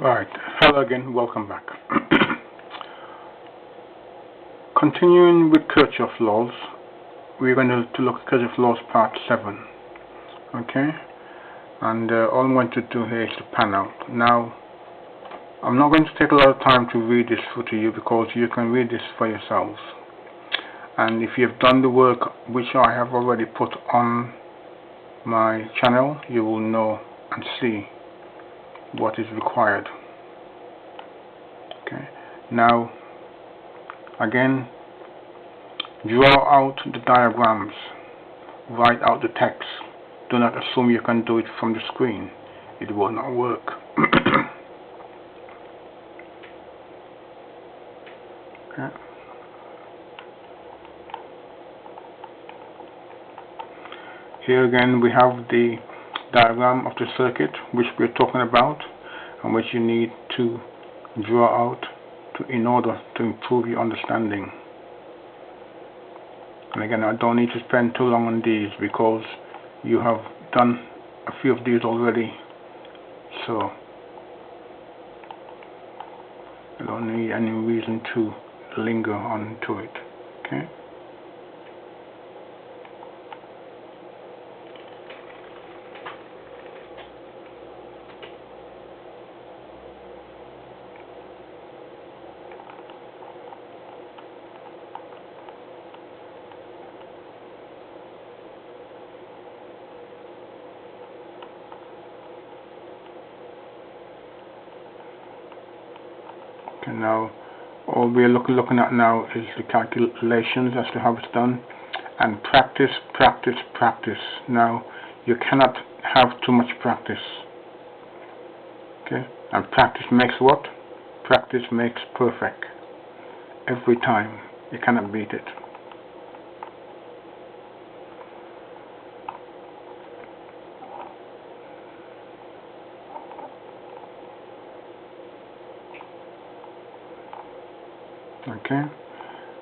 Right, hello again, welcome back. Continuing with Kirchhoffs laws, we're going to look at Kirchhoffs laws part 7. Okay, and all I'm going to do here is to pan out. Now, I'm not going to take a lot of time to read this to you because you can read this for yourselves. And if you've done the work which I have already put on my channel, you will know and see what is required. Okay, now again, draw out the diagrams, write out the text. Do not assume you can do it from the screen. It will not work. Okay. Here again we have the diagram of the circuit which we're talking about and which you need to draw out in order to improve your understanding. And again, I don't need to spend too long on these because you have done a few of these already, so I don't need any reason to linger on to it. Okay. Okay, now all we're looking at now is the calculations as to how it's done, and practice, practice, practice. Now you cannot have too much practice. Okay, and practice makes what? Practice makes perfect. Every time. You cannot beat it. Okay,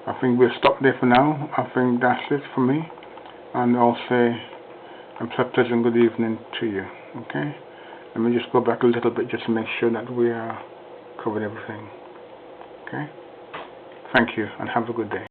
I think we'll stop there for now. I think that's it for me, and I'll say a pleasant good evening to you. Okay, let me just go back a little bit just to make sure that we are covered everything. Okay, thank you and have a good day.